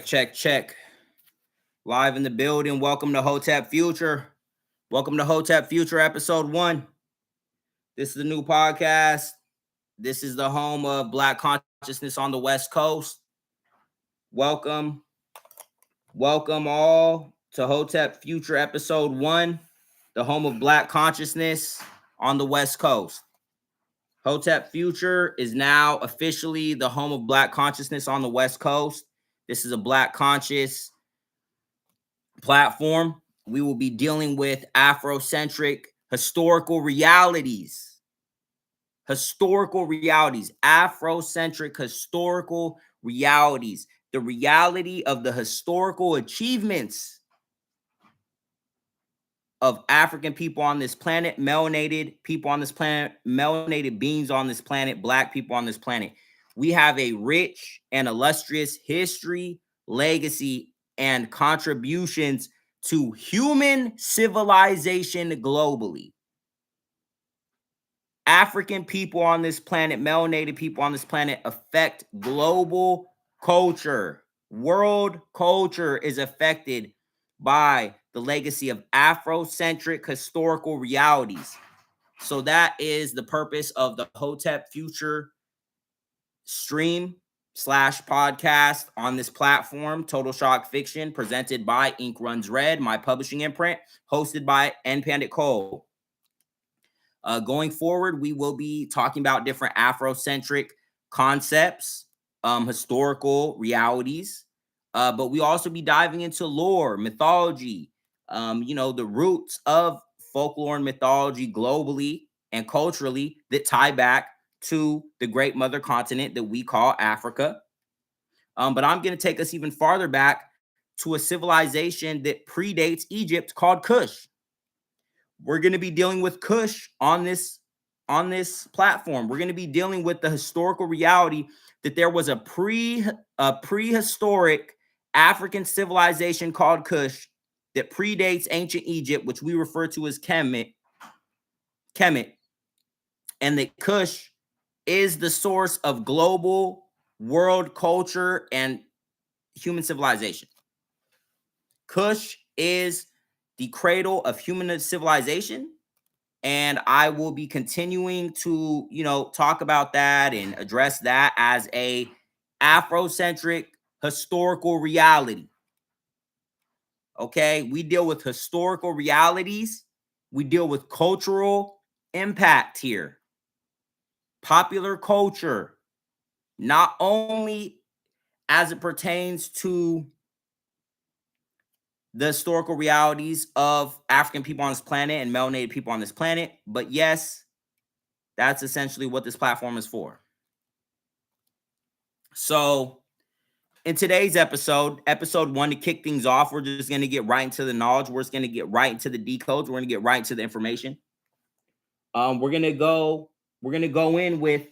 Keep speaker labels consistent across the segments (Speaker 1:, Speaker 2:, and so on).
Speaker 1: Check. Live in the building. Welcome to Hotep Future. Welcome to Hotep Future episode 1. This is the new podcast. This is the home of Black consciousness on the West Coast. Welcome all to Hotep Future episode 1, the home of Black consciousness on the West Coast. Hotep Future is now officially the home of Black consciousness on the West Coast. This is a Black conscious platform. We will be dealing with Afrocentric historical realities. Afrocentric historical realities. The reality of the historical achievements of African people on this planet, melanated people on this planet, melanated beings on this planet, Black people on this planet. We have a rich and illustrious history, legacy, and contributions to human civilization globally. African people on this planet, melanated people on this planet affect global culture. World culture is affected by the legacy of Afrocentric historical realities. So that is the purpose of the Hotep Future stream/podcast on this platform, Total Shock Fiction, presented by Ink Runs Red, my publishing imprint, hosted by N Pandit Cole. Going forward, we will be talking about different Afrocentric concepts, historical realities, but we also be diving into lore, mythology, the roots of folklore and mythology globally and culturally that tie back to the great mother continent that we call Africa. But I'm going to take us even farther back to a civilization that predates Egypt called Kush. We're going to be dealing with Kush on this platform. We're going to be dealing with the historical reality that there was a prehistoric African civilization called Kush that predates ancient Egypt, which we refer to as Kemet, and that Kush is the source of global world culture and human civilization. Kush is the cradle of human civilization, and I will be continuing to, talk about that and address that as a Afrocentric historical reality. Okay, we deal with historical realities. We deal with cultural impact here. Popular culture, not only as it pertains to the historical realities of African people on this planet and melanated people on this planet, but yes, that's essentially what this platform is for. So in today's episode 1, to kick things off, we're just going to get right into the knowledge. We're just going to get right into the decodes. We're going to get right into the information. We're going to go in with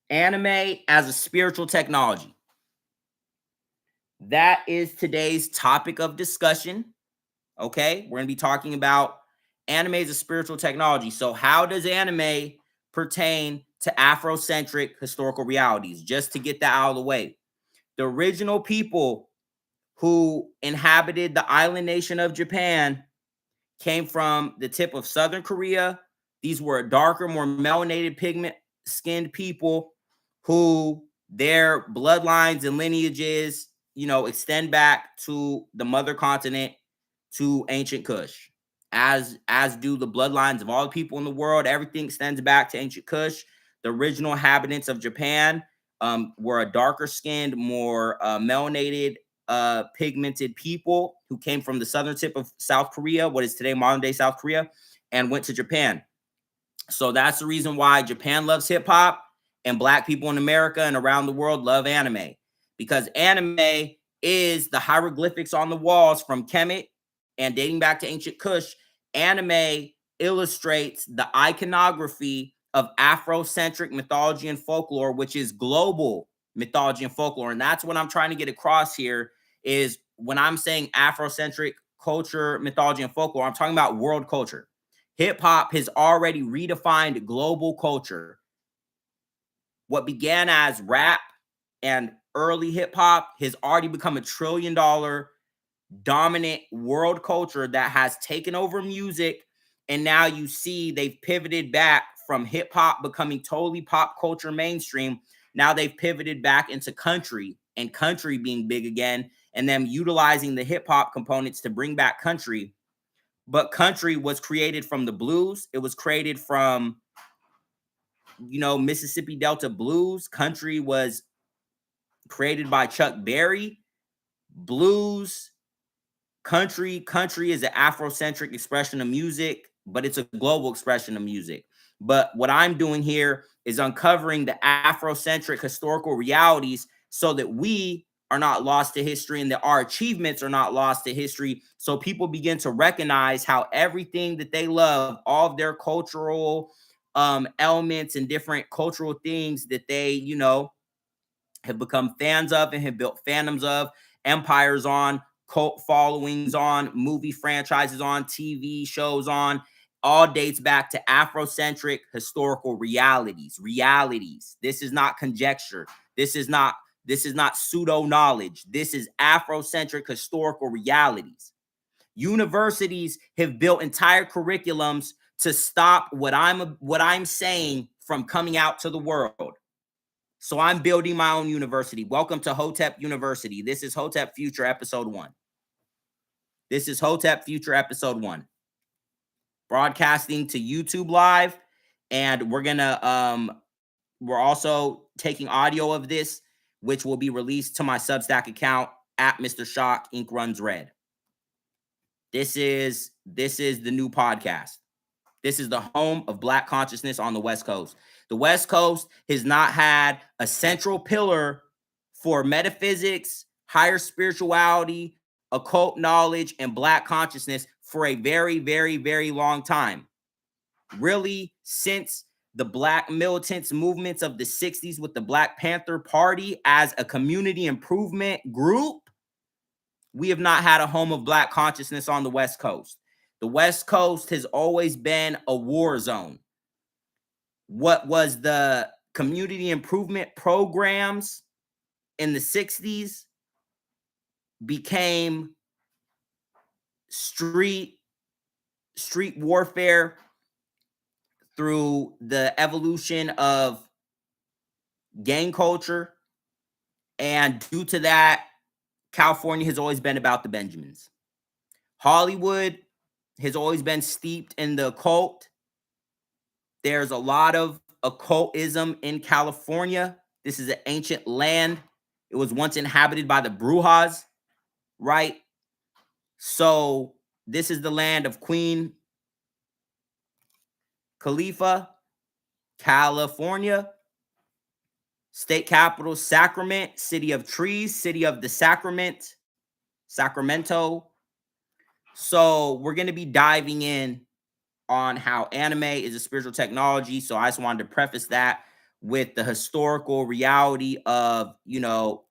Speaker 1: anime as a spiritual technology. That is today's topic of discussion. Okay, we're going to be talking about anime as a spiritual technology. So how does anime pertain to Afrocentric historical realities? Just to get that out of the way. The original people who inhabited the island nation of Japan came from the tip of Southern Korea. These were darker, more melanated, pigment-skinned people who their bloodlines and lineages, extend back to the mother continent, to ancient Kush. As do the bloodlines of all the people in the world. Everything extends back to ancient Kush. The original inhabitants of Japan were a darker skinned, more melanated, pigmented people who came from the southern tip of South Korea, what is today modern day South Korea, and went to Japan. So that's the reason why Japan loves hip hop and Black people in America and around the world love anime, because anime is the hieroglyphics on the walls from Kemet and dating back to ancient Kush. Anime illustrates the iconography of Afrocentric mythology and folklore, which is global mythology and folklore. And that's what I'm trying to get across here, is when I'm saying Afrocentric culture, mythology, and folklore, I'm talking about world culture. Hip hop has already redefined global culture. What began as rap and early hip hop has already become a $1 trillion dominant world culture that has taken over music. And now you see they've pivoted back from hip hop becoming totally pop culture mainstream. Now they've pivoted back into country, and country being big again, and them utilizing the hip hop components to bring back country. But country was created from the blues. It was created from, Mississippi Delta blues. Country was created by Chuck Berry. Blues, country is an Afrocentric expression of music, but it's a global expression of music. But what I'm doing here is uncovering the Afrocentric historical realities so that we are not lost to history and that our achievements are not lost to history. So people begin to recognize how everything that they love, all of their cultural elements and different cultural things that they, have become fans of and have built fandoms of, empires on, cult followings on, movie franchises on, TV shows on, all dates back to Afrocentric historical realities. This is not conjecture. This is not pseudo knowledge. This is Afrocentric historical realities. Universities have built entire curriculums to stop what I'm saying from coming out to the world. So I'm building my own university. Welcome to Hotep University. This is Hotep Future episode 1. This is Hotep Future episode 1. Broadcasting to YouTube live, and we're also taking audio of this, which will be released to my Substack account at Mr. Shock Ink Runs Red. This is the new podcast. This is the home of Black consciousness on the West Coast. The West Coast has not had a central pillar for metaphysics, higher spirituality, occult knowledge, and Black consciousness for a very, very, very long time. Really, since the Black militants movements of the 60s with the Black Panther Party as a community improvement group, we have not had a home of Black consciousness on the West Coast. The West Coast has always been a war zone. What was the community improvement programs in the 60s became street warfare through the evolution of gang culture. And due to that, California has always been about the Benjamins. Hollywood has always been steeped in the occult. There's a lot of occultism in California. This is an ancient land. It was once inhabited by the Brujas, right? So this is the land of Queen Khalifa, California. State capital, Sacramento, city of trees, city of the Sacrament, Sacramento. So we're going to be diving in on how anime is a spiritual technology. So I just wanted to preface that with the historical reality of,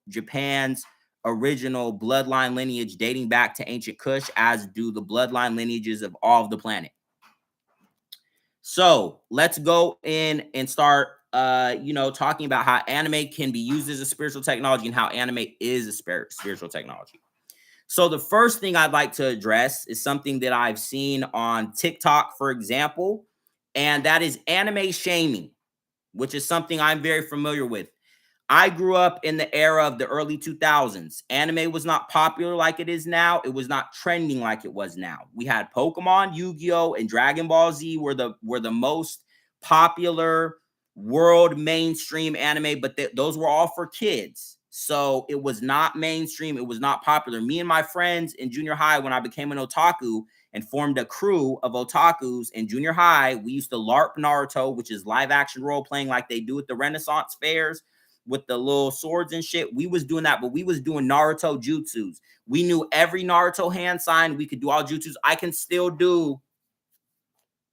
Speaker 1: Japan's original bloodline lineage dating back to ancient Kush, as do the bloodline lineages of all of the planet. So let's go in and start, talking about how anime can be used as a spiritual technology and how anime is a spiritual technology. So the first thing I'd like to address is something that I've seen on TikTok, for example, and that is anime shaming, which is something I'm very familiar with. I grew up in the era of the early 2000s. Anime was not popular like it is now. It was not trending like it was now. We had Pokemon, Yu-Gi-Oh, and Dragon Ball Z were the most popular world mainstream anime, but those were all for kids. So it was not mainstream. It was not popular. Me and my friends in junior high, when I became an otaku and formed a crew of otakus in junior high, we used to LARP Naruto, which is live action role playing like they do at the Renaissance fairs with the little swords and shit. We was doing that, but we was doing Naruto jutsus. We knew every Naruto hand sign. We could do all jutsus. I can still do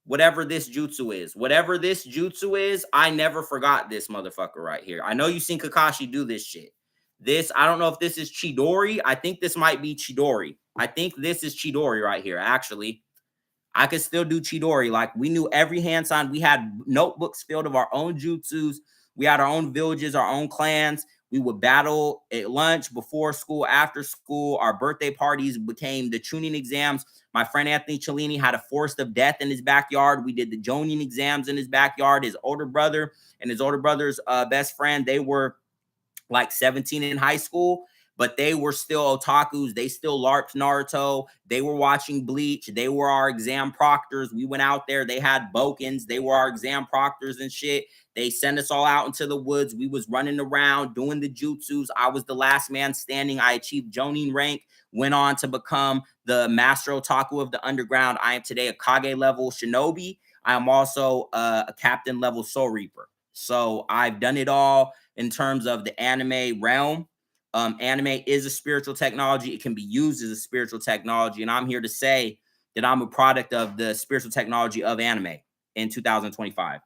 Speaker 1: whatever this jutsu is. Whatever this jutsu is, I never forgot this motherfucker right here. I know you seen Kakashi do this shit. This, I don't know if this is Chidori. I think this might be Chidori. I think this is Chidori right here, actually. I could still do Chidori. Like, we knew every hand sign. We had notebooks filled of our own jutsus. We had our own villages, our own clans. We would battle at lunch, before school, after school. Our birthday parties became the tuning exams. My friend Anthony Cellini had a forest of death in his backyard. We did the Jonin exams in his backyard. His older brother and his older brother's best friend, they were like 17 in high school, but they were still otakus. They still LARPed Naruto. They were watching Bleach. They were our exam proctors. We went out there. They had Bokens. They were our exam proctors and shit. They sent us all out into the woods. We was running around doing the jutsus. I was the last man standing. I achieved Jonin rank, went on to become the master otaku of the underground. I am today a Kage level shinobi. I am also a captain level soul reaper. So I've done it all in terms of the anime realm. Anime is a spiritual technology. It can be used as a spiritual technology. And I'm here to say that I'm a product of the spiritual technology of anime in 2025.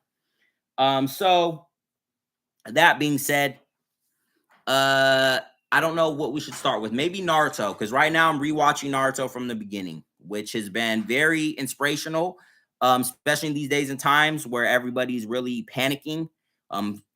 Speaker 1: So that being said, I don't know what we should start with. Maybe Naruto, because right now I'm rewatching Naruto from the beginning, which has been very inspirational, especially in these days and times where everybody's really panicking.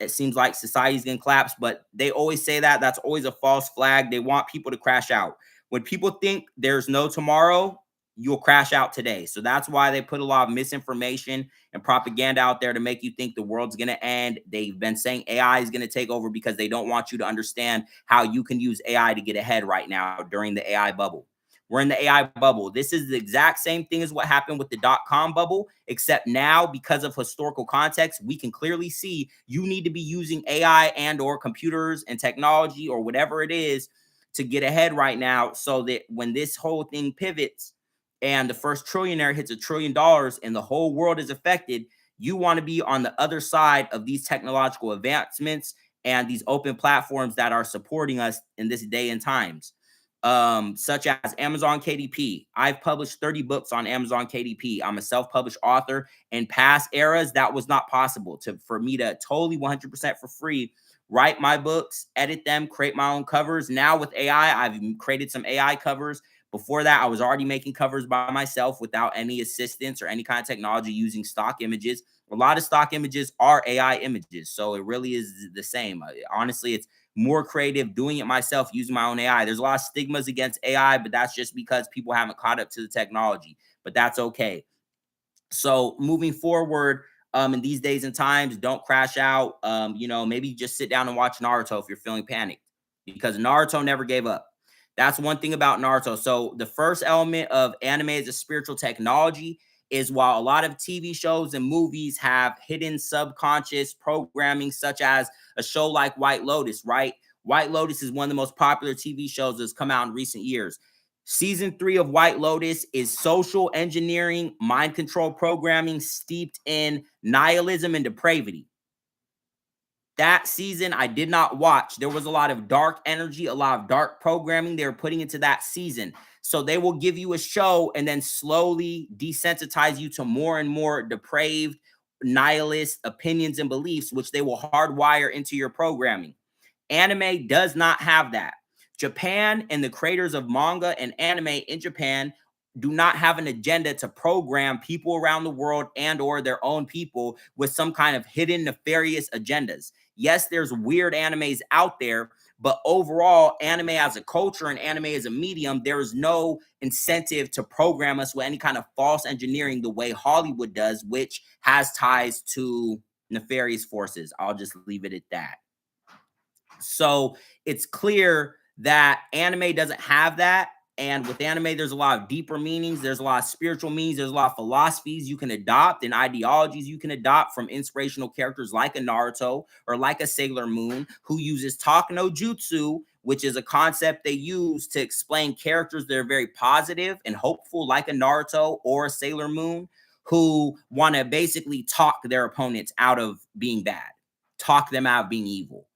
Speaker 1: It seems like society's gonna collapse, but they always say that that's always a false flag. They want people to crash out. When people think there's no tomorrow, you'll crash out today. So that's why they put a lot of misinformation and propaganda out there to make you think the world's going to end. They've been saying AI is going to take over because they don't want you to understand how you can use AI to get ahead right now during the AI bubble. We're in the AI bubble. This is the exact same thing as what happened with the dot-com bubble, except now, because of historical context, we can clearly see you need to be using AI and or computers and technology or whatever it is to get ahead right now, so that when this whole thing pivots and the first trillionaire hits $1 trillion and the whole world is affected, you want to be on the other side of these technological advancements and these open platforms that are supporting us in this day and times, such as Amazon KDP. I've published 30 books on Amazon KDP. I'm a self-published author. In past eras, that was not possible for me to totally 100% for free write my books, edit them, create my own covers. Now with AI, I've created some AI covers. Before that, I was already making covers by myself without any assistance or any kind of technology, using stock images. A lot of stock images are AI images, so it really is the same. Honestly, it's more creative doing it myself using my own AI. There's a lot of stigmas against AI, but that's just because people haven't caught up to the technology, but that's okay. So moving forward, in these days and times, don't crash out. Maybe just sit down and watch Naruto if you're feeling panicked, because Naruto never gave up. That's one thing about Naruto. So the first element of anime as a spiritual technology is, while a lot of TV shows and movies have hidden subconscious programming, such as a show like White Lotus, right? White Lotus is one of the most popular TV shows that's come out in recent years. Season 3 of White Lotus is social engineering, mind control programming steeped in nihilism and depravity. That season I did not watch. There was a lot of dark energy, a lot of dark programming they were putting into that season. So they will give you a show and then slowly desensitize you to more and more depraved, nihilist opinions and beliefs, which they will hardwire into your programming. Anime does not have that. Japan and the creators of manga and anime in Japan do not have an agenda to program people around the world and or their own people with some kind of hidden nefarious agendas. Yes, there's weird animes out there, but overall, anime as a culture and anime as a medium, there is no incentive to program us with any kind of false engineering the way Hollywood does, which has ties to nefarious forces. I'll just leave it at that. So it's clear that anime doesn't have that. And with anime, there's a lot of deeper meanings. There's a lot of spiritual meanings. There's a lot of philosophies you can adopt and ideologies you can adopt from inspirational characters like a Naruto or like a Sailor Moon, who uses talk no jutsu, which is a concept they use to explain characters that are very positive and hopeful, like a Naruto or a Sailor Moon, who want to basically talk their opponents out of being bad, talk them out of being evil.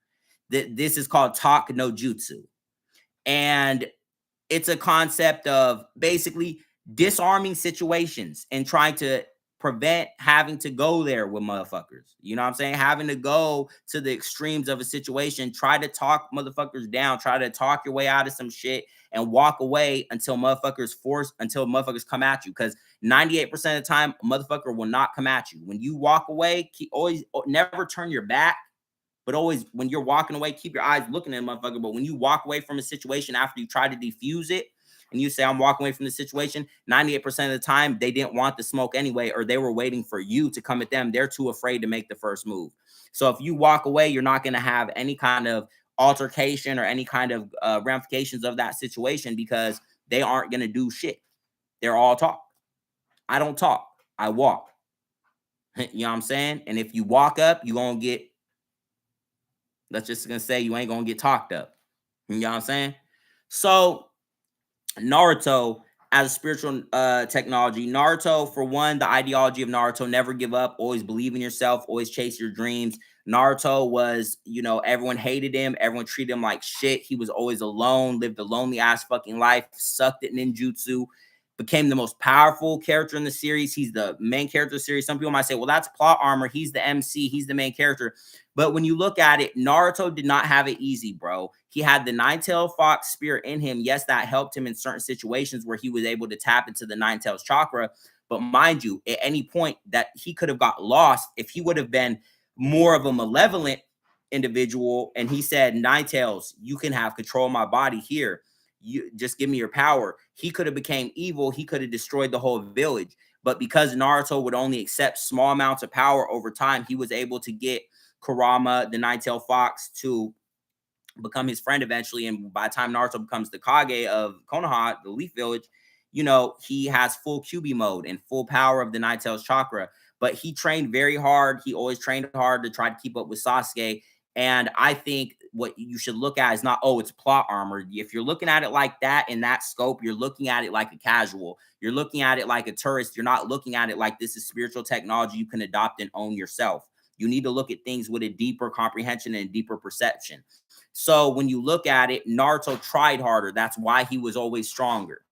Speaker 1: This is called talk no jutsu. And it's a concept of basically disarming situations and trying to prevent having to go there with motherfuckers. You know what I'm saying? Having to go to the extremes of a situation, try to talk motherfuckers down, try to talk your way out of some shit and walk away until motherfuckers come at you. Because 98% of the time, a motherfucker will not come at you. When you walk away, always never turn your back. But always, when you're walking away, keep your eyes looking at a motherfucker. But when you walk away from a situation after you try to defuse it, and you say, I'm walking away from the situation, 98% of the time, they didn't want the smoke anyway, or they were waiting for you to come at them. They're too afraid to make the first move. So if you walk away, you're not going to have any kind of altercation or any kind of ramifications of that situation, because they aren't going to do shit. They're all talk. I don't talk. I walk. You know what I'm saying? And if you walk up, you're going to get, let's just gonna say, you ain't going to get talked up. You know what I'm saying? So Naruto as a spiritual technology. Naruto, for one, the ideology of Naruto: never give up, always believe in yourself, always chase your dreams. Naruto was, everyone hated him, everyone treated him like shit. He was always alone, lived a lonely ass fucking life, sucked at ninjutsu, became the most powerful character in the series. He's the main character of the series. Some people might say, well, that's plot armor. He's the MC. He's the main character. But when you look at it, Naruto did not have it easy, bro. He had the nine-tailed fox spirit in him. Yes, that helped him in certain situations where he was able to tap into the nine-tails chakra. But mind you, at any point that he could have got lost, if he would have been more of a malevolent individual and he said, nine-tails, you can have control of my body here, you just give me your power, he could have became evil. He could have destroyed the whole village. But because Naruto would only accept small amounts of power over time, he was able to get Kurama, the nine-tailed fox, to become his friend eventually. And by the time Naruto becomes the Kage of Konoha, the Leaf Village, he has full QB mode and full power of the nine-tails chakra. But he trained very hard. He always trained hard to try to keep up with Sasuke. And I think what you should look at is not, oh, it's plot armor. If you're looking at it like that, in that scope, you're looking at it like a casual. You're looking at it like a tourist. You're not looking at it like this is spiritual technology you can adopt and own yourself. You need to look at things with a deeper comprehension and a deeper perception. So when you look at it, Naruto tried harder. That's why he was always stronger.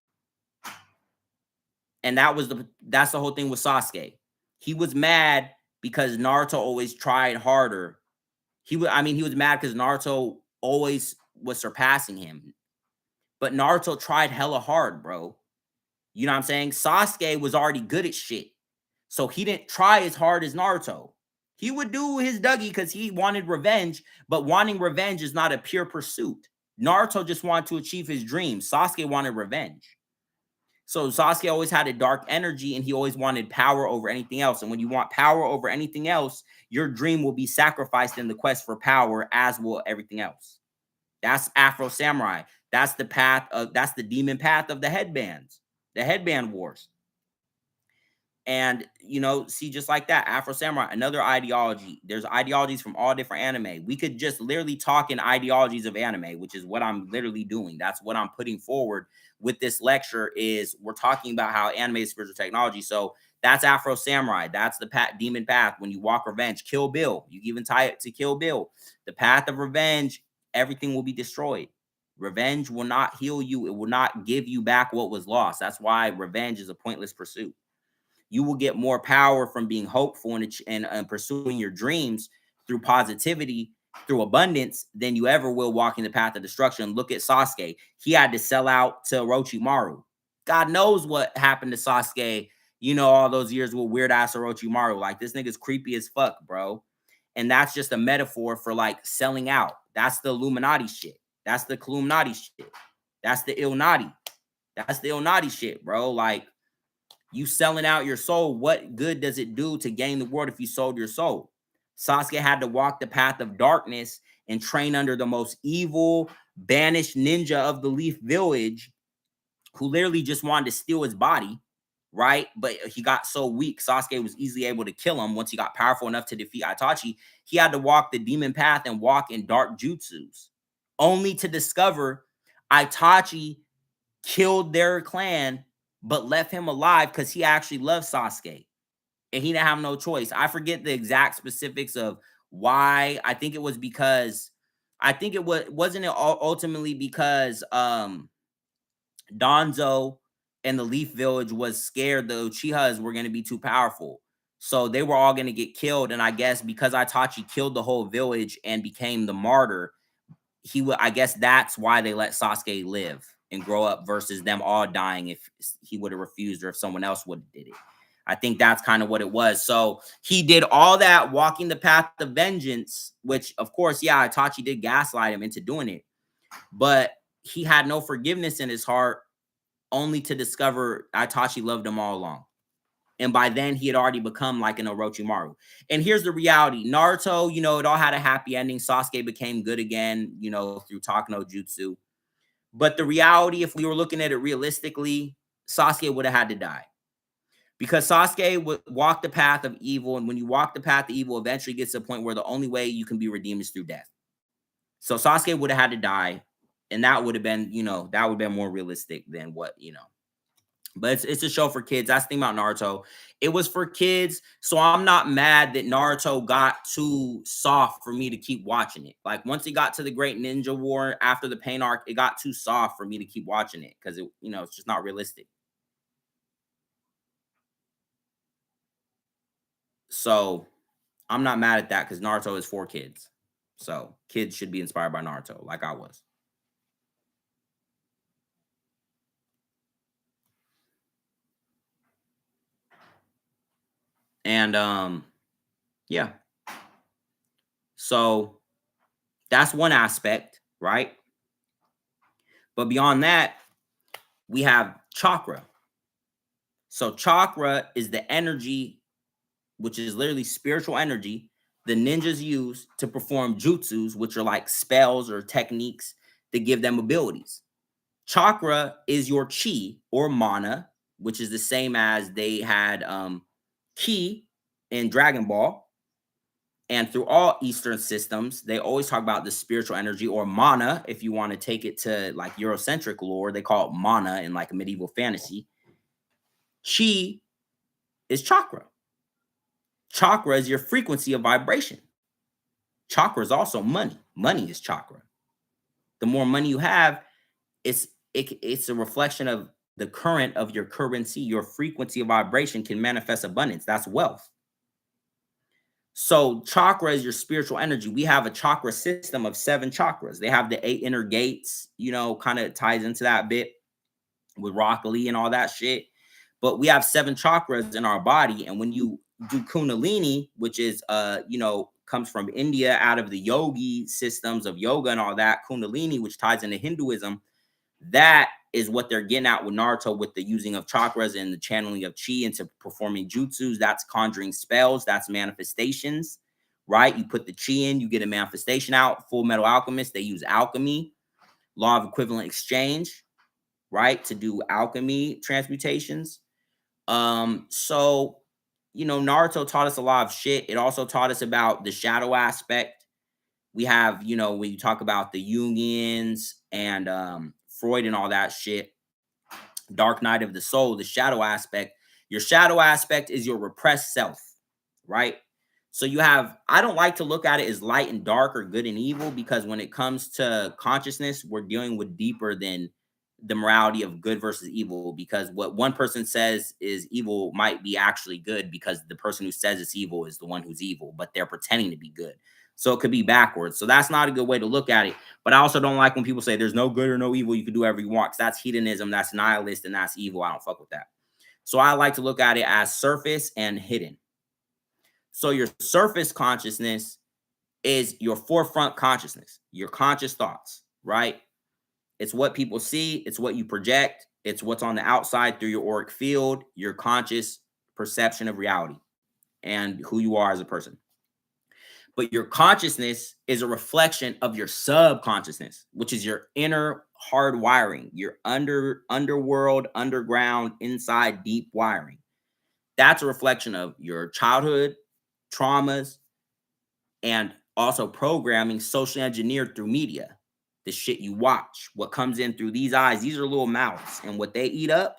Speaker 1: And that's the whole thing with Sasuke. He was mad because Naruto always tried harder. He was mad because Naruto always was surpassing him. But Naruto tried hella hard, bro. You know what I'm saying? Sasuke was already good at shit. So he didn't try as hard as Naruto. He would do his Dougie because he wanted revenge, but wanting revenge is not a pure pursuit. Naruto just wanted to achieve his dreams. Sasuke wanted revenge. So Sasuke always had a dark energy and he always wanted power over anything else. And when you want power over anything else, your dream will be sacrificed in the quest for power, as will everything else. That's Afro Samurai. That's the demon path of the headbands, the headband wars. And, see, just like that, Afro Samurai, another ideology. There's ideologies from all different anime. We could just literally talk in ideologies of anime, which is what I'm literally doing. That's what I'm putting forward with this lecture, is we're talking about how anime is spiritual technology. So that's Afro Samurai. That's the demon path. When you walk revenge, Kill Bill. You even tie it to Kill Bill. The path of revenge, everything will be destroyed. Revenge will not heal you. It will not give you back what was lost. That's why revenge is a pointless pursuit. You will get more power from being hopeful and pursuing your dreams through positivity, through abundance, than you ever will walking the path of destruction. Look at Sasuke. He had to sell out to Orochimaru. God knows what happened to Sasuke, all those years with weird ass Orochimaru. Like, this nigga's creepy as fuck, bro. And that's just a metaphor for like selling out. That's the Illuminati shit. That's the Illuminati shit. That's the Illuminati. That's the Illuminati shit, bro. Like, you selling out your soul, what good does it do to gain the world if you sold your soul? Sasuke had to walk the path of darkness and train under the most evil, banished ninja of the Leaf Village, who literally just wanted to steal his body, right? But he got so weak, Sasuke was easily able to kill him once he got powerful enough to defeat Itachi. He had to walk the demon path and walk in dark jutsus, only to discover Itachi killed their clan but left him alive because he actually loved Sasuke and he didn't have no choice. I forget the exact specifics of why. I think it was because wasn't it ultimately because Danzo and the Leaf Village was scared the Uchihas were going to be too powerful. So they were all going to get killed. And I guess because Itachi killed the whole village and became the martyr, I guess that's why they let Sasuke live and grow up versus them all dying if he would have refused or if someone else would have did it. I think that's kind of what it was. So he did all that walking the path of vengeance, which of course, yeah, Itachi did gaslight him into doing it, but he had no forgiveness in his heart, only to discover Itachi loved him all along. And by then he had already become like an Orochimaru. And here's the reality. Naruto, you know, it all had a happy ending. Sasuke became good again, you know, through Takano Jutsu. But the reality, if we were looking at it realistically, Sasuke would have had to die. Because Sasuke would walk the path of evil. And when you walk the path of evil, eventually gets to a point where the only way you can be redeemed is through death. So Sasuke would have had to die. And that would have been, you know, that would have been more realistic than what, you know. But it's a show for kids. That's the thing about Naruto. It was for kids, so I'm not mad that Naruto got too soft for me to keep watching it. Like once it got to the Great Ninja War after the Pain arc, it got too soft for me to keep watching it because it, you know, it's just not realistic. So I'm not mad at that because Naruto is for kids. So kids should be inspired by Naruto, like I was. And yeah. So that's one aspect, right? But beyond that, we have chakra. So chakra is the energy, which is literally spiritual energy, the ninjas use to perform jutsus, which are like spells or techniques that give them abilities. Chakra is your chi or mana, which is the same as they had ki in Dragon Ball. And through all Eastern systems, they always talk about the spiritual energy or mana. If you want to take it to like Eurocentric lore, they call it mana in like a medieval fantasy. Chi is chakra. Chakra is your frequency of vibration. Chakra is also money. Money is chakra. The more money you have, it's a reflection of the current of your currency. Your frequency of vibration can manifest abundance. That's wealth. So chakra is your spiritual energy. We have a chakra system of 7 chakras. They have the 8 inner gates, you know, kind of ties into that bit with Rock Lee and all that shit. But we have 7 chakras in our body. And when you do Kundalini, which is, you know, comes from India out of the yogi systems of yoga and all that, Kundalini, which ties into Hinduism, that is what they're getting at with Naruto, with the using of chakras and the channeling of chi into performing jutsus. That's conjuring spells. That's manifestations, right? You put the chi in, you get a manifestation out. Full Metal Alchemist, they use alchemy, law of equivalent exchange, right? To do alchemy transmutations. So, you know, Naruto taught us a lot of shit. It also taught us about the shadow aspect. We have, you know, when you talk about the Jungians and Freud and all that shit, Dark Night of the Soul, the shadow aspect. Your shadow aspect is your repressed self, right? So you have, I don't like to look at it as light and dark or good and evil, because when it comes to consciousness, we're dealing with deeper than the morality of good versus evil, because what one person says is evil might be actually good because the person who says it's evil is the one who's evil, but they're pretending to be good. So it could be backwards. So that's not a good way to look at it. But I also don't like when people say there's no good or no evil. You can do whatever you want. Because that's hedonism, that's nihilist, and that's evil. I don't fuck with that. So I like to look at it as surface and hidden. So your surface consciousness is your forefront consciousness, your conscious thoughts, right? It's what people see. It's what you project. It's what's on the outside through your auric field, your conscious perception of reality and who you are as a person. But your consciousness is a reflection of your subconsciousness, which is your inner hard wiring, your underworld, underground, inside deep wiring. That's a reflection of your childhood traumas and also programming socially engineered through media. The shit you watch, what comes in through these eyes, these are little mouths, and what they eat up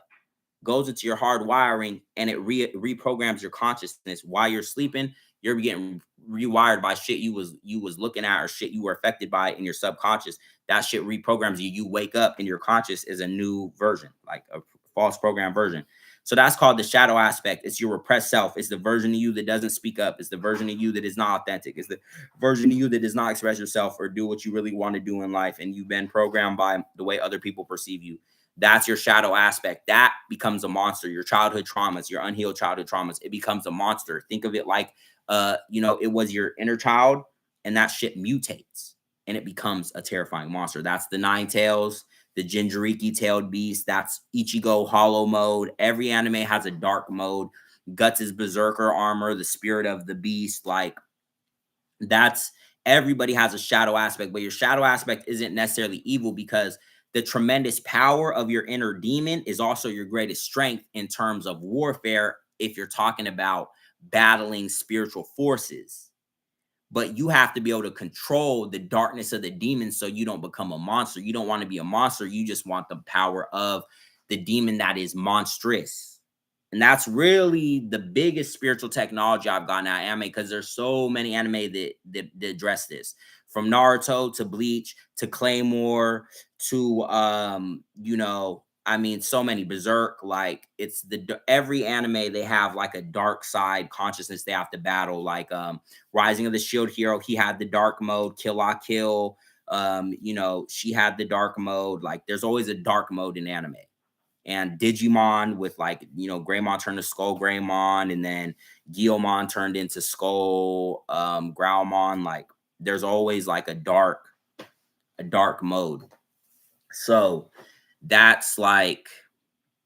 Speaker 1: goes into your hard wiring, and it reprograms your consciousness while you're sleeping. You're getting rewired by shit you was looking at or shit you were affected by in your subconscious. That shit reprograms you. You wake up and your conscious is a new version, like a false program version. So that's called the shadow aspect. It's your repressed self. It's the version of you that doesn't speak up. It's the version of you that is not authentic. It's the version of you that does not express yourself or do what you really want to do in life. And you've been programmed by the way other people perceive you. That's your shadow aspect. That becomes a monster. Your childhood traumas, your unhealed childhood traumas, it becomes a monster. Think of it like it was your inner child, and that shit mutates and it becomes a terrifying monster. That's the nine tails, the Jinjuriki tailed beast. That's Ichigo hollow mode. Every anime has a dark mode. Guts is berserker armor, the spirit of the beast. Like, that's everybody has a shadow aspect, but your shadow aspect isn't necessarily evil, because the tremendous power of your inner demon is also your greatest strength in terms of warfare if you're talking about battling spiritual forces. But you have to be able to control the darkness of the demon so you don't become a monster. You don't want to be a monster. You just want the power of the demon that is monstrous. And that's really the biggest spiritual technology I've gotten out of anime, because there's so many anime that address this. From Naruto to Bleach to Claymore to so many Berserk. Like, it's every anime, they have like a dark side consciousness they have to battle. Like Rising of the Shield Hero, he had the dark mode. Kill La Kill, she had the dark mode. Like, there's always a dark mode in anime. And Digimon with Greymon turned to Skull Greymon, and then Guilmon turned into Skull Growlmon. Like, there's always like a dark mode. So that's like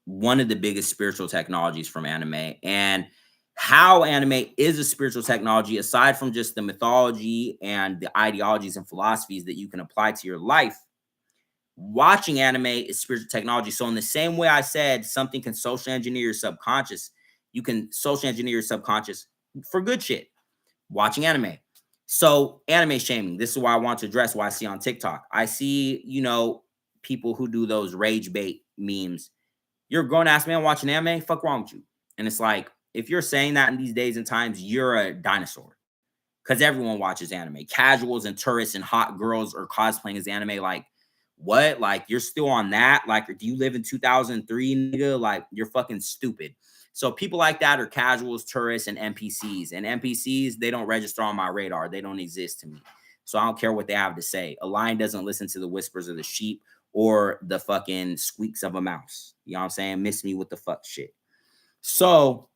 Speaker 1: one of the biggest spiritual technologies from anime. And how anime is a spiritual technology, aside from just the mythology and the ideologies and philosophies that you can apply to your life, watching anime is spiritual technology. So in the same way I said something can social engineer your subconscious, you can social engineer your subconscious for good shit. Watching anime. So anime shaming, this is why I want to address what I see on TikTok. I see, people who do those rage bait memes. You're a grown-ass man watching anime? Fuck wrong with you? And it's like, if you're saying that in these days and times, you're a dinosaur. Because everyone watches anime. Casuals and tourists and hot girls are cosplaying as anime. Like, what? Like, you're still on that? Like, do you live in 2003, nigga? Like, you're fucking stupid. So people like that are casuals, tourists, and NPCs. And NPCs, they don't register on my radar. They don't exist to me. So I don't care what they have to say. A lion doesn't listen to the whispers of the sheep or the fucking squeaks of a mouse. You know what I'm saying? Miss me with the fuck shit. So,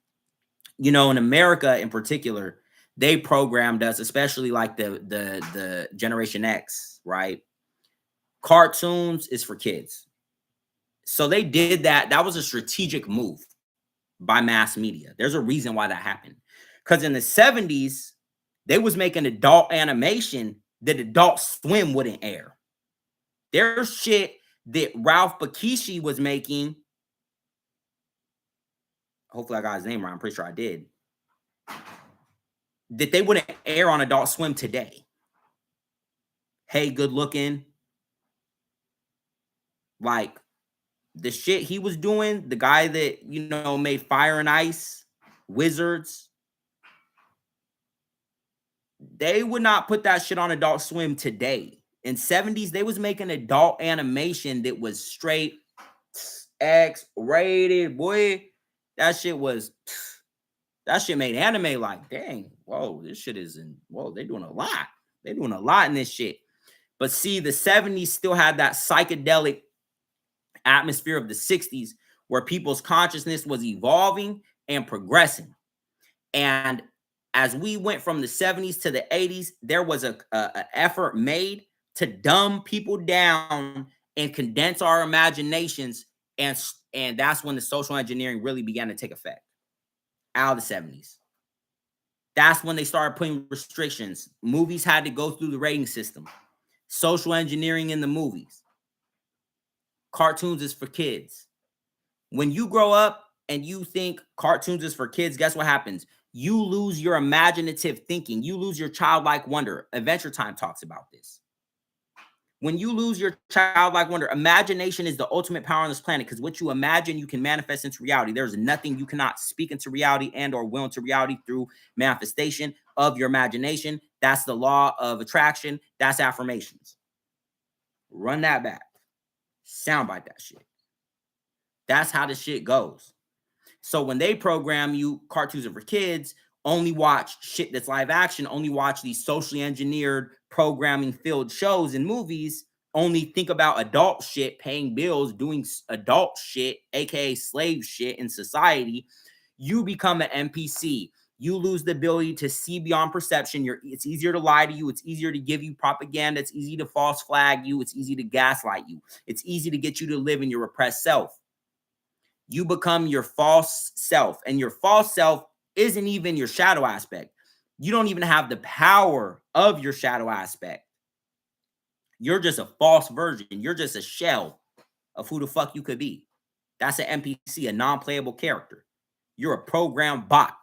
Speaker 1: in America in particular, they programmed us, especially like the Generation X, right? Cartoons is for kids. So they did that. That was a strategic move by mass media. There's a reason why that happened. Because in the 70s, they was making adult animation that Adult Swim wouldn't air. There's shit that Ralph Bakshi was making. Hopefully I got his name right. I'm pretty sure I did. That they wouldn't air on Adult Swim today. Hey, good looking. Like, the shit he was doing, the guy that, made Fire and Ice, Wizards, they would not put that shit on Adult Swim today. In 70s, they was making adult animation that was straight X-rated, boy. That shit made anime like, dang, whoa, this shit they're doing a lot. They're doing a lot in this shit. But see, the 70s still had that psychedelic atmosphere of the 60s where people's consciousness was evolving and progressing. And as we went from the 70s to the 80s, there was a effort made to dumb people down and condense our imaginations. And that's when the social engineering really began to take effect, out of the 70s. That's when they started putting restrictions. Movies had to go through the rating system. Social engineering in the movies. Cartoons is for kids. When you grow up and you think cartoons is for kids, guess what happens? You lose your imaginative thinking. You lose your childlike wonder. Adventure Time talks about this. When you lose your childlike wonder, imagination is the ultimate power on this planet, because what you imagine, you can manifest into reality. There's nothing you cannot speak into reality and or will into reality through manifestation of your imagination. That's the law of attraction. That's affirmations. Run that back. Soundbite that shit. That's how the shit goes. So when they program you, cartoons are for kids, only watch shit that's live action, only watch these socially engineered programming filled shows and movies, only think about adult shit, paying bills, doing adult shit, aka slave shit in society, you become an NPC. You lose the ability to see beyond perception. It's easier to lie to you. It's easier to give you propaganda. It's easy to false flag you. It's easy to gaslight you. It's easy to get you to live in your repressed self. You become your false self, and your false self isn't even your shadow aspect. You don't even have the power of your shadow aspect. You're just a false version. You're just a shell of who the fuck you could be. That's an NPC, a non-playable character. You're a programmed bot.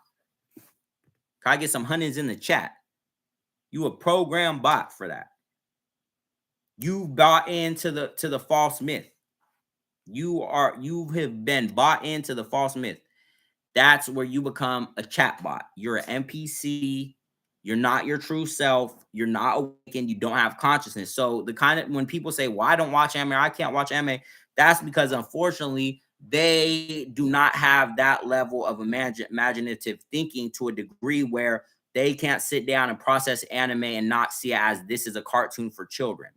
Speaker 1: Can I get some hundreds in the chat? You a programmed bot for that. You bought into the false myth. You have been bought into the false myth. That's where you become a chatbot. You're an NPC. You're not your true self. You're not awakened. You don't have consciousness. So the kind of, when people say, well, I don't watch anime, I can't watch anime, that's because unfortunately they do not have that level of imaginative thinking to a degree where they can't sit down and process anime and not see it as this is a cartoon for children.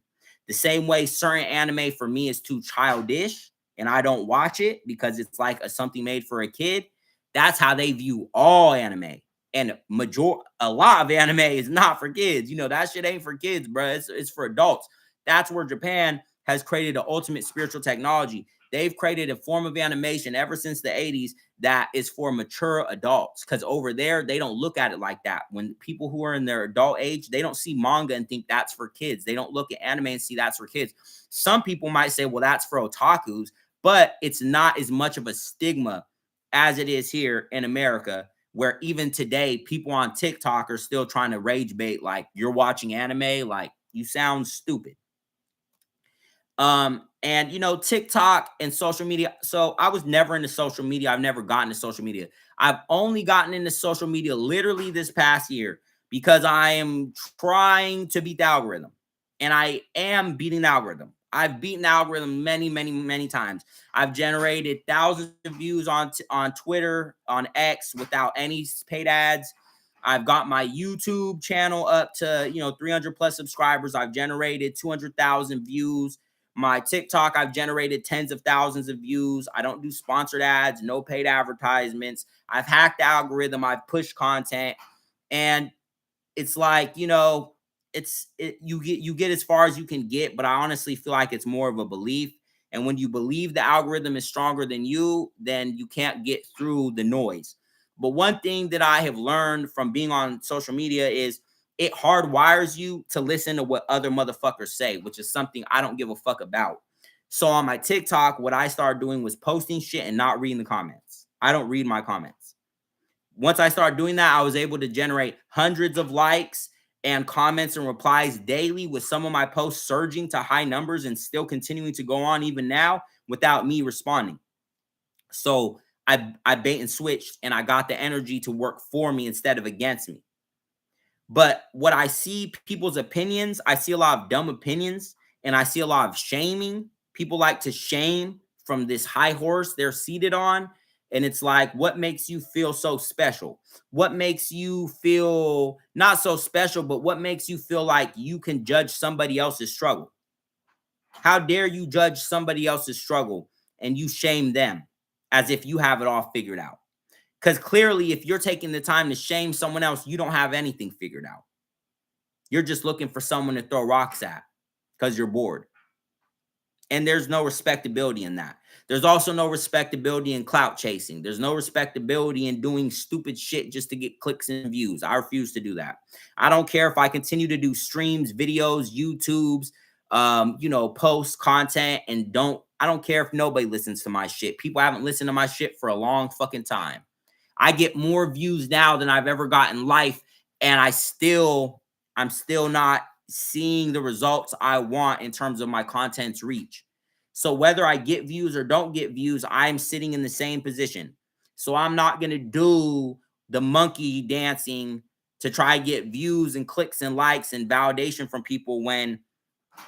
Speaker 1: The same way certain anime for me is too childish and I don't watch it because it's like something made for a kid. That's how they view all anime. And a lot of anime is not for kids. You know, that shit ain't for kids, bro. It's for adults. That's where Japan has created the ultimate spiritual technology. They've created a form of animation ever since the 80s that is for mature adults. Because over there, they don't look at it like that. When people who are in their adult age, they don't see manga and think that's for kids. They don't look at anime and see that's for kids. Some people might say, well, that's for otakus, but it's not as much of a stigma as it is here in America, where even today people on TikTok are still trying to rage bait like, you're watching anime, like you sound stupid. And you know, TikTok and social media. So I was never into social media. I've never gotten to social media. I've only gotten into social media literally this past year because I am trying to beat the algorithm. And I am beating the algorithm. I've beaten the algorithm many, many, many times. I've generated thousands of views on Twitter, on X without any paid ads. I've got my YouTube channel up to, 300 plus subscribers. I've generated 200,000 views. My TikTok, I've generated tens of thousands of views. I don't do sponsored ads, no paid advertisements. I've hacked the algorithm. I've pushed content. And it's like, you get as far as you can get, but I honestly feel like it's more of a belief. And when you believe the algorithm is stronger than you, then you can't get through the noise. But one thing that I have learned from being on social media is it hardwires you to listen to what other motherfuckers say, which is something I don't give a fuck about. So on my TikTok, what I started doing was posting shit and not reading the comments. I don't read my comments. Once I started doing that, I was able to generate hundreds of likes and comments and replies daily, with some of my posts surging to high numbers and still continuing to go on even now without me responding. So I bait and switched, and I got the energy to work for me instead of against me. But what I see people's opinions, I see a lot of dumb opinions, and I see a lot of shaming. People like to shame from this high horse they're seated on. And it's like, what makes you feel so special? What makes you feel not so special, but what makes you feel like you can judge somebody else's struggle? How dare you judge somebody else's struggle and you shame them as if you have it all figured out? Because clearly, if you're taking the time to shame someone else, you don't have anything figured out. You're just looking for someone to throw rocks at because you're bored. And there's no respectability in that. There's also no respectability in clout chasing. There's no respectability in doing stupid shit just to get clicks and views. I refuse to do that. I don't care if I continue to do streams, videos, YouTubes, post content, and I don't care if nobody listens to my shit. People haven't listened to my shit for a long fucking time. I get more views now than I've ever got in life, and I'm still not seeing the results I want in terms of my content's reach. So whether I get views or don't get views, I'm sitting in the same position. So I'm not going to do the monkey dancing to try to get views and clicks and likes and validation from people when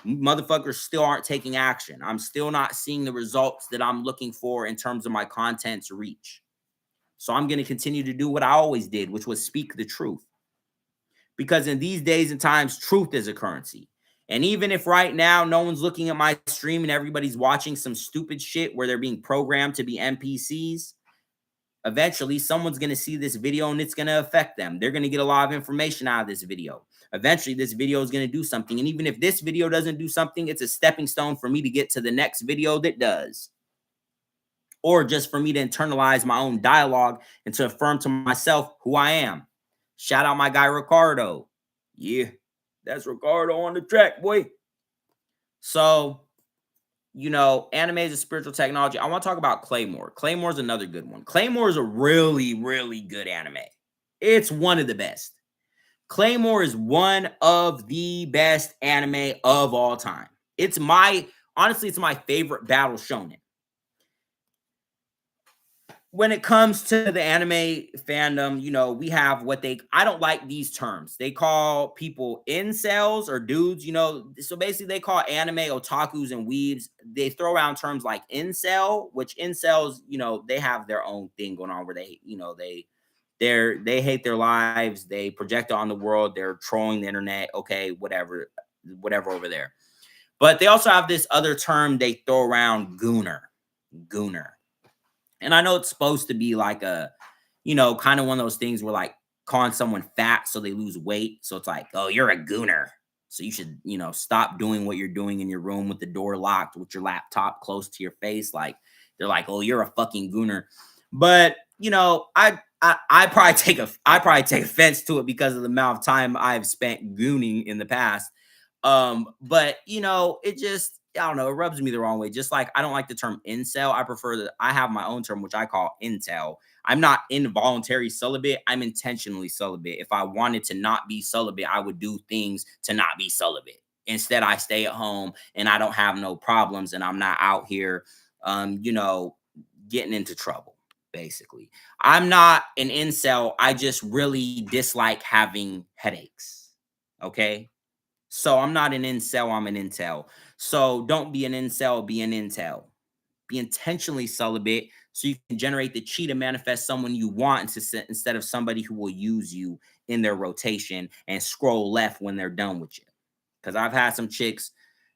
Speaker 1: motherfuckers still aren't taking action. I'm still not seeing the results that I'm looking for in terms of my content's reach. So I'm going to continue to do what I always did, which was speak the truth. Because in these days and times, truth is a currency. And even if right now no one's looking at my stream and everybody's watching some stupid shit where they're being programmed to be NPCs, eventually someone's going to see this video and it's going to affect them. They're going to get a lot of information out of this video. Eventually this video is going to do something. And even if this video doesn't do something, it's a stepping stone for me to get to the next video that does. Or just for me to internalize my own dialogue and to affirm to myself who I am. Shout out my guy Ricardo. Yeah, that's Ricardo on the track, boy. So, anime is a spiritual technology. I want to talk about Claymore. Claymore is another good one. Claymore is a really, really good anime. It's one of the best. Claymore is one of the best anime of all time. Honestly, it's my favorite battle shonen. When it comes to the anime fandom, we have I don't like these terms. They call people incels or dudes, so basically they call anime otakus and weebs. They throw around terms like incel, which incels, they have their own thing going on where they hate their lives, they project it on the world, they're trolling the internet, okay, whatever over there. But they also have this other term they throw around, gooner. And I know it's supposed to be like a, kind of one of those things where like calling someone fat so they lose weight. So it's like, oh, you're a gooner. So you should, stop doing what you're doing in your room with the door locked, with your laptop close to your face. Like they're like, oh, you're a fucking gooner. But, I probably take offense to it because of the amount of time I've spent gooning in the past. But it just, I don't know, it rubs me the wrong way. Just like I don't like the term incel. I prefer that I have my own term, which I call intel. I'm not involuntary celibate. I'm intentionally celibate. If I wanted to not be celibate, I would do things to not be celibate. Instead, I stay at home and I don't have no problems and I'm not out here, getting into trouble. Basically, I'm not an incel. I just really dislike having headaches. Okay. So I'm not an incel, I'm an intel. So don't be an incel, be an intel. Be intentionally celibate so you can generate the chi to manifest someone you want instead of somebody who will use you in their rotation and scroll left when they're done with you. Because I've had some chicks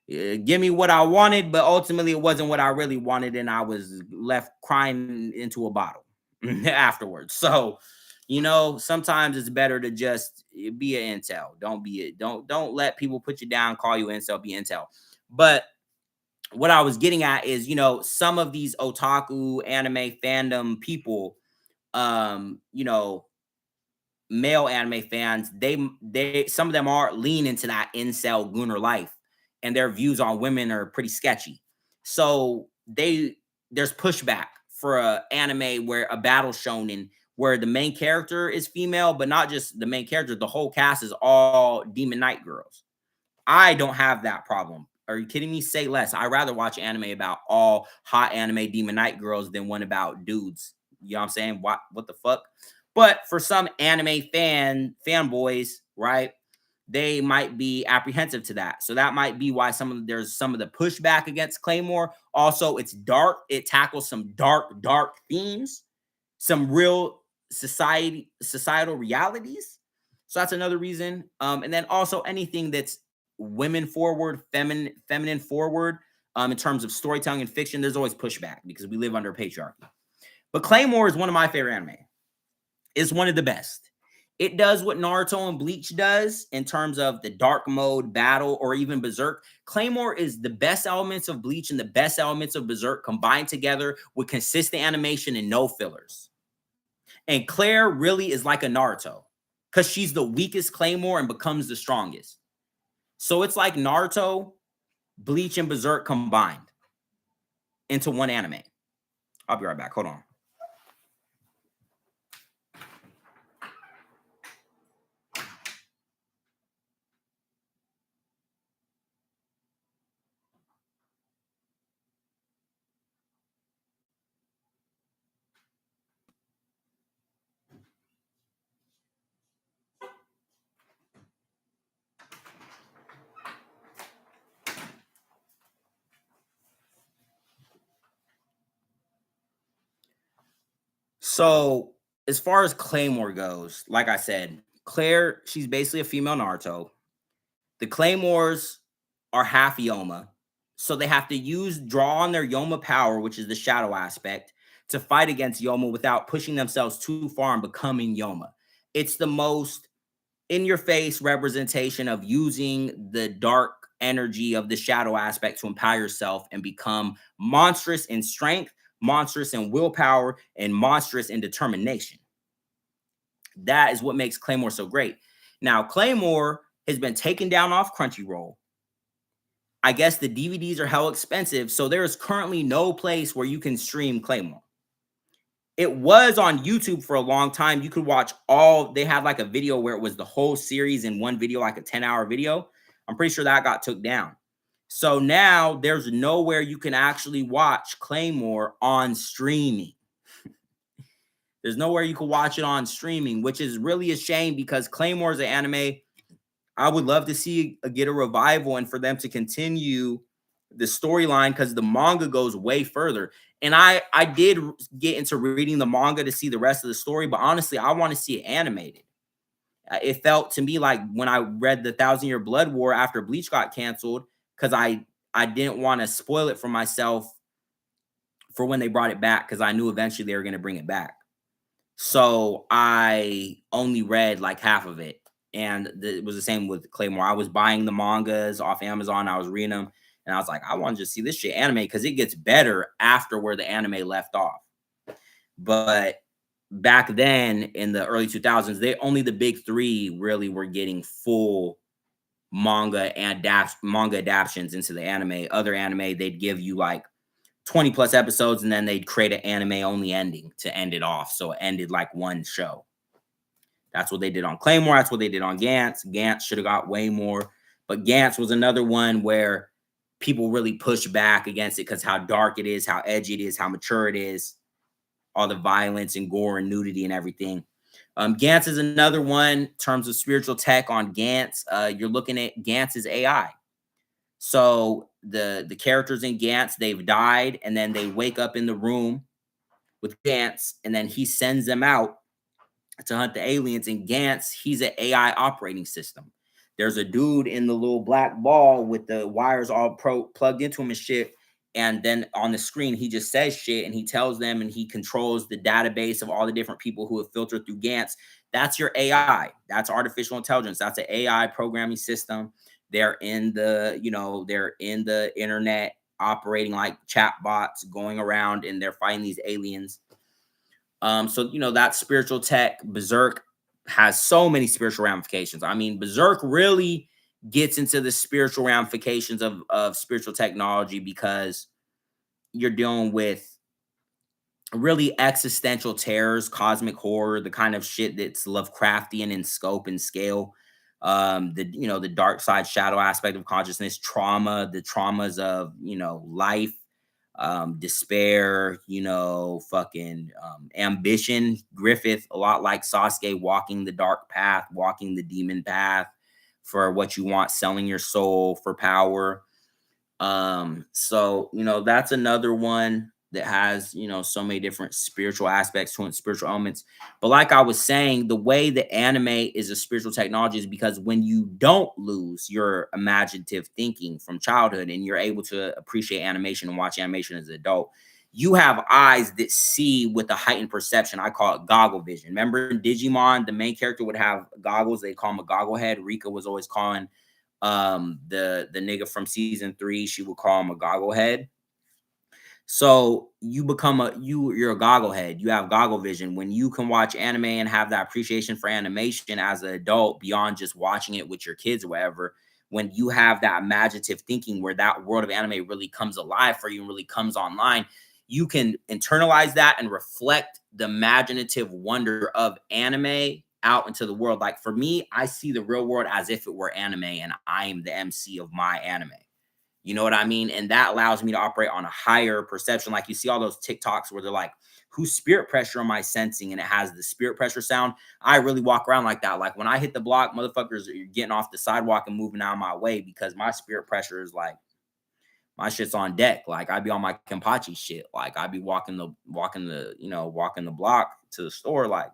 Speaker 1: give me what I wanted, but ultimately it wasn't what I really wanted, and I was left crying into a bottle afterwards. So, sometimes it's better to just be an intel. Don't let people put you down, call you incel, be intel. But what I was getting at is, some of these otaku anime fandom people, male anime fans, they some of them are lean into that incel gooner life, and their views on women are pretty sketchy. So there's pushback for a anime where a battle shonen where the main character is female, but not just the main character, the whole cast is all demon knight girls. I don't have that problem. Are you kidding me? Say less. I'd rather watch anime about all hot anime demon knight girls than one about dudes. You know what I'm saying? What the fuck? But for some anime fanboys, right? They might be apprehensive to that. So that might be why there's some of the pushback against Claymore. Also, it's dark. It tackles some dark themes, some real societal realities. So that's another reason. And then also anything that's women forward, feminine forward, in terms of storytelling and fiction, there's always pushback because we live under patriarchy. But Claymore is one of my favorite anime. It's one of the best. It does what Naruto and Bleach does in terms of the dark mode battle or even Berserk. Claymore is the best elements of Bleach and the best elements of Berserk combined together with consistent animation and no fillers. And Claire really is like a Naruto because she's the weakest Claymore and becomes the strongest. So it's like Naruto, Bleach, and Berserk combined into one anime. I'll be right back. Hold on. So, as far as Claymore goes, like I said, Claire, she's basically a female Naruto. The Claymores are half Yoma. So they have to draw on their Yoma power, which is the shadow aspect, to fight against Yoma without pushing themselves too far and becoming Yoma. It's the most in your face representation of using the dark energy of the shadow aspect to empower yourself and become monstrous in strength, monstrous in willpower, and monstrous in determination. That is what makes Claymore so great. Now, Claymore has been taken down off Crunchyroll. I guess the DVDs are hell expensive, so there is currently no place where you can stream Claymore. It was on YouTube for a long time. You could watch they had like a video where it was the whole series in one video, like a 10-hour video. I'm pretty sure that got took down. So now there's nowhere you can actually watch Claymore on streaming. There's nowhere you can watch it on streaming, which is really a shame because Claymore is an anime I would love to see get a revival and for them to continue the storyline because the manga goes way further. And I did get into reading the manga to see the rest of the story, but honestly, I want to see it animated. It felt to me like when I read the Thousand Year Blood War after Bleach got canceled, because I didn't want to spoil it for myself for when they brought it back, because I knew eventually they were going to bring it back. So I only read like half of it. And it was the same with Claymore. I was buying the mangas off Amazon. I was reading them. And I was like, I want to just see this shit anime because it gets better after where the anime left off. But back then in the early 2000s, only the big three really were getting full manga and manga adaptations into the anime. Other anime, they'd give you like 20 plus episodes and then they'd create an anime only ending to end it off. So it ended like one show. That's what they did on Claymore. That's what they did on Gantz. Gantz should have got way more. But Gantz was another one where people really pushed back against it because how dark it is, how edgy it is, how mature it is, all the violence and gore and nudity and everything. Gantz is another one in terms of spiritual tech on Gantz. You're looking at Gantz's AI. So the characters in Gantz, they've died, and then they wake up in the room with Gantz, and then he sends them out to hunt the aliens. In Gantz, he's an AI operating system. There's a dude in the little black ball with the wires all plugged into him and shit. And then on the screen, he just says shit and he tells them and he controls the database of all the different people who have filtered through Gantz. That's your AI. That's artificial intelligence. That's an AI programming system. They're in the, they're in the internet operating like chat bots going around and they're fighting these aliens. So that spiritual tech, Berserk has so many spiritual ramifications. I mean, Berserk really gets into the spiritual ramifications of spiritual technology because you're dealing with really existential terrors, cosmic horror, the kind of shit that's Lovecraftian in scope and scale. The dark side shadow aspect of consciousness, trauma, the traumas of life, despair, ambition. Griffith, a lot like Sasuke, walking the dark path, walking the demon path for what you want, selling your soul for power. So that's another one that has so many different spiritual aspects to it, spiritual elements. But like I was saying, the way the anime is a spiritual technology is because when you don't lose your imaginative thinking from childhood and you're able to appreciate animation and watch animation as an adult, you have eyes that see with a heightened perception. I call it goggle vision. Remember in Digimon, the main character would have goggles. They call him a goggle head. Rika was always calling the nigga from season 3, she would call him a goggle head. So you become you're a goggle head. You have goggle vision when you can watch anime and have that appreciation for animation as an adult beyond just watching it with your kids or whatever. When you have that imaginative thinking where that world of anime really comes alive for you and really comes online, you can internalize that and reflect the imaginative wonder of anime out into the world. Like for me, I see the real world as if it were anime and I am the MC of my anime. You know what I mean? And that allows me to operate on a higher perception. Like you see all those TikToks where they're like, whose spirit pressure am I sensing? And it has the spirit pressure sound. I really walk around like that. Like when I hit the block, motherfuckers are getting off the sidewalk and moving out of my way because my spirit pressure is like, my shit's on deck. Like I be on my Kenpachi shit. Like I be walking the block to the store, like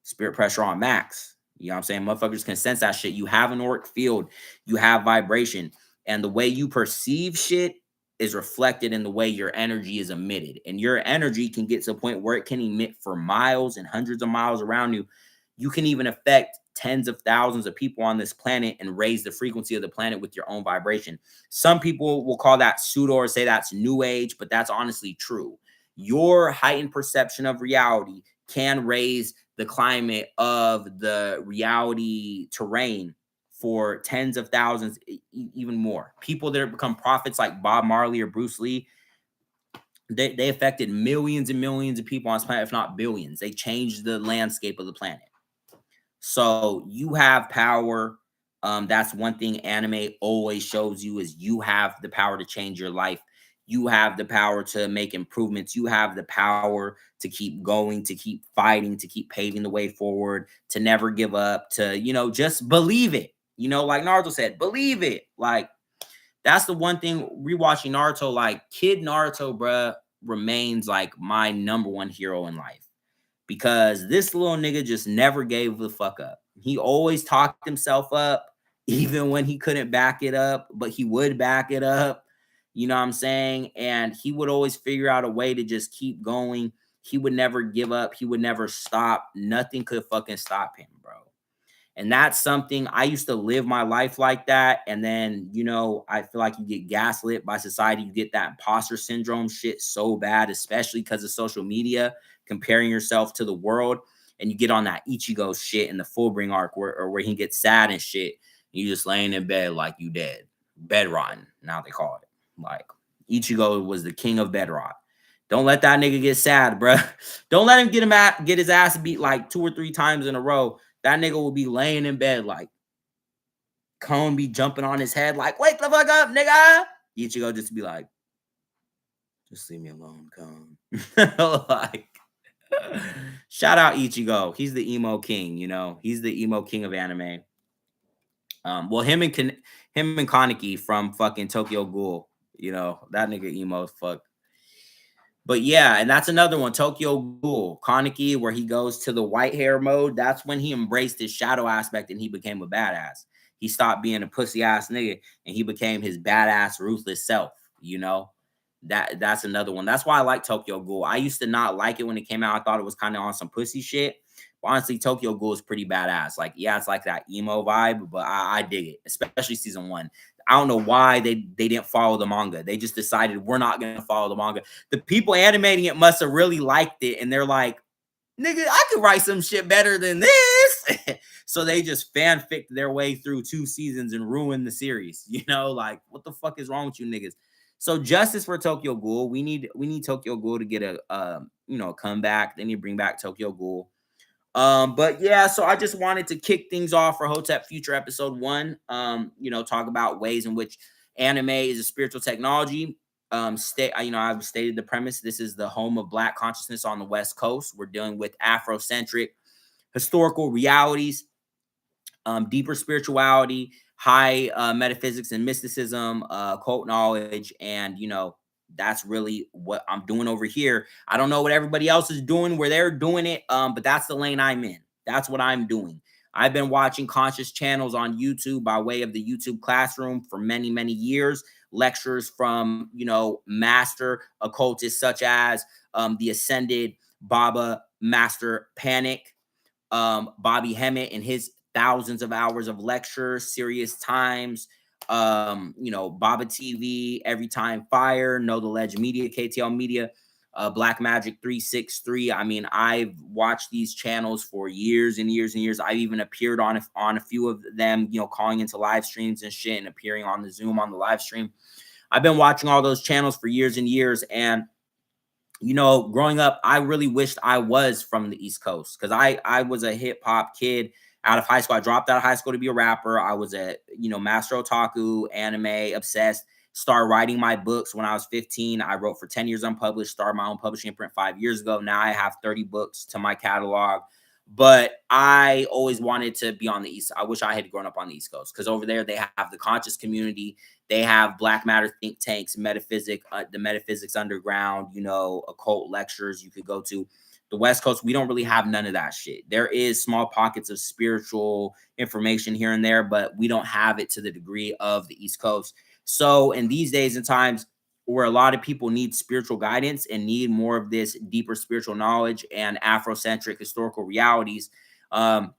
Speaker 1: spirit pressure on max. You know what I'm saying? Motherfuckers can sense that shit. You have an auric field, you have vibration. And the way you perceive shit is reflected in the way your energy is emitted. And your energy can get to a point where it can emit for miles and hundreds of miles around you. You can even affect tens of thousands of people on this planet and raise the frequency of the planet with your own vibration. Some people will call that pseudo or say that's new age, but that's honestly true. Your heightened perception of reality can raise the climate of the reality terrain for tens of thousands, even more. People that have become prophets like Bob Marley or Bruce Lee, they affected millions and millions of people on this planet, if not billions. They changed the landscape of the planet. So you have power. That's one thing anime always shows you is you have the power to change your life. You have the power to make improvements. You have the power to keep going, to keep fighting, to keep paving the way forward, to never give up, to, just believe it. Like Naruto said, believe it. Like, that's the one thing rewatching Naruto, like Kid Naruto, bruh, remains like my number one hero in life because this little nigga just never gave the fuck up. He always talked himself up, even when he couldn't back it up, but he would back it up. You know what I'm saying? And he would always figure out a way to just keep going. He would never give up. He would never stop. Nothing could fucking stop him, bro. And that's something I used to live my life like that. And then, I feel like you get gaslit by society. You get that imposter syndrome shit so bad, especially because of social media, comparing yourself to the world. And you get on that Ichigo shit in the Fullbring arc where he gets sad and shit. You just laying in bed like you dead. Bed rotten, now they call it. Like, Ichigo was the king of bed rot. Don't let that nigga get sad, bro. Don't let him get his ass beat like 2 or 3 times in a row. That nigga will be laying in bed like Cone be jumping on his head like, wake the fuck up, nigga. Ichigo just be like, just leave me alone, Cone. Like, shout out Ichigo. He's the emo king, He's the emo king of anime. Well, him and Kaneki from fucking Tokyo Ghoul, that nigga emo as fuck. But yeah, and that's another one, Tokyo Ghoul, Kaneki, where he goes to the white hair mode. That's when he embraced his shadow aspect and he became a badass. He stopped being a pussy ass nigga and he became his badass, ruthless self. That's another one. That's why I like Tokyo Ghoul. I used to not like it when it came out. I thought it was kind of on some pussy shit. But honestly, Tokyo Ghoul is pretty badass. Like, yeah, it's like that emo vibe, but I dig it, especially season 1. I don't know why they didn't follow the manga. They just decided we're not going to follow the manga. The people animating it must have really liked it. And they're like, nigga, I could write some shit better than this. So they just fanficked their way through 2 seasons and ruined the series. Like, what the fuck is wrong with you niggas? So justice for Tokyo Ghoul. We need Tokyo Ghoul to get a comeback. They need to bring back Tokyo Ghoul. But yeah, so I just wanted to kick things off for Hotep Future episode 1. Talk about ways in which anime is a spiritual technology. I've stated the premise. This is the home of Black consciousness on the West Coast. We're dealing with Afrocentric historical realities, deeper spirituality, high metaphysics and mysticism, occult knowledge, and that's really what I'm doing over here. I don't know what everybody else is doing where they're doing it, but that's the lane I'm in. That's what I'm doing. I've been watching conscious channels on YouTube by way of the YouTube classroom for many, many years. Lectures from, master occultists such as the Ascended Baba Master Panic, Bobby Hemmett and his thousands of hours of lectures, Serious Times, Baba TV, Every Time Fire, Know the Ledge Media, KTL Media, Black Magic 363. I mean, I've watched these channels for years and years and years. I've even appeared on a few of them, calling into live streams and shit and appearing on the Zoom on the live stream. I've been watching all those channels for years and years. And growing up, I really wished I was from the East Coast because I was a hip hop kid out of high school. I dropped out of high school to be a rapper. I was a, master otaku, anime, obsessed. Started writing my books when I was 15. I wrote for 10 years unpublished, started my own publishing imprint 5 years ago. Now I have 30 books to my catalog. But I always wanted to be on the East. I wish I had grown up on the East Coast because over there they have the conscious community. They have Black Matter think tanks, the Metaphysics Underground, occult lectures you could go to. The West Coast, we don't really have none of that shit. There is small pockets of spiritual information here and there, but we don't have it to the degree of the East Coast. So in these days and times where a lot of people need spiritual guidance and need more of this deeper spiritual knowledge and Afrocentric historical realities, um,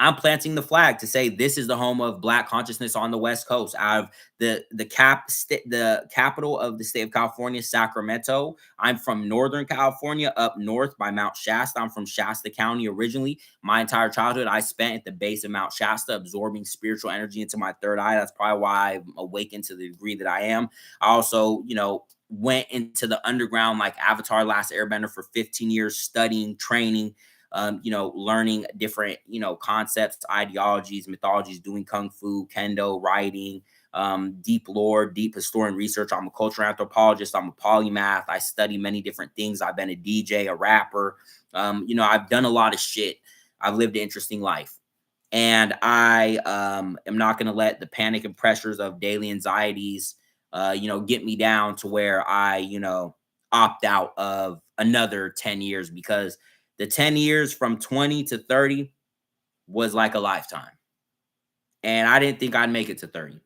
Speaker 1: I'm planting the flag to say this is the home of Black consciousness on the West Coast. Out of the capital of the state of California, Sacramento. I'm from Northern California, up north by Mount Shasta. I'm from Shasta County originally. My entire childhood I spent at the base of Mount Shasta, absorbing spiritual energy into my third eye. That's probably why I'm awakened to the degree that I am. I also, went into the underground like Avatar: Last Airbender for 15 years, studying, training, learning different, concepts, ideologies, mythologies, doing kung fu, kendo, writing, deep lore, deep historian research. I'm a cultural anthropologist. I'm a polymath. I study many different things. I've been a DJ, a rapper. I've done a lot of shit. I've lived an interesting life. And I am not going to let the panic and pressures of daily anxieties, get me down to where I, opt out of another 10 years, because the 10 years from 20 to 30 was like a lifetime. And I didn't think I'd make it to 30.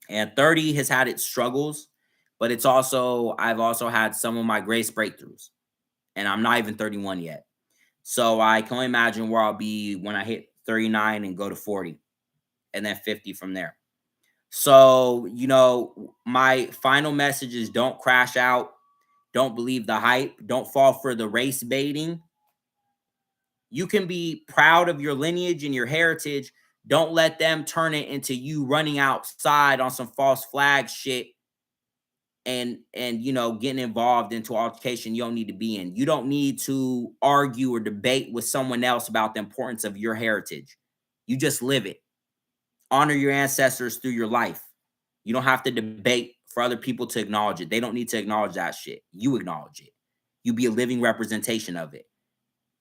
Speaker 1: And 30 has had its struggles, but I've also had some of my greatest breakthroughs. And I'm not even 31 yet. So I can only imagine where I'll be when I hit 39 and go to 40 and then 50 from there. So, my final message is don't crash out. Don't believe the hype. Don't fall for the race baiting. You can be proud of your lineage and your heritage. Don't let them turn it into you running outside on some false flag shit and getting involved into altercation you don't need to be in. You don't need to argue or debate with someone else about the importance of your heritage. You just live it. Honor your ancestors through your life. You don't have to debate for other people to acknowledge it. They don't need to acknowledge that shit. You acknowledge it. You be a living representation of it.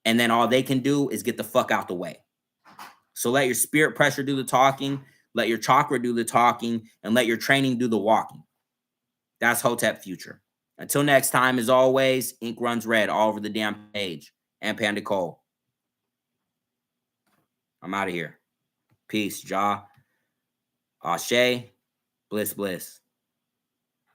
Speaker 1: And then all they can do is get the fuck out the way. So let your spirit pressure do the talking, let your chakra do the talking, and let your training do the walking. That's Hotep Future. Until next time, as always, ink runs red all over the damn page. And Panda Cole. I'm out of here. Peace, Ja. Ashe. Bliss, bliss.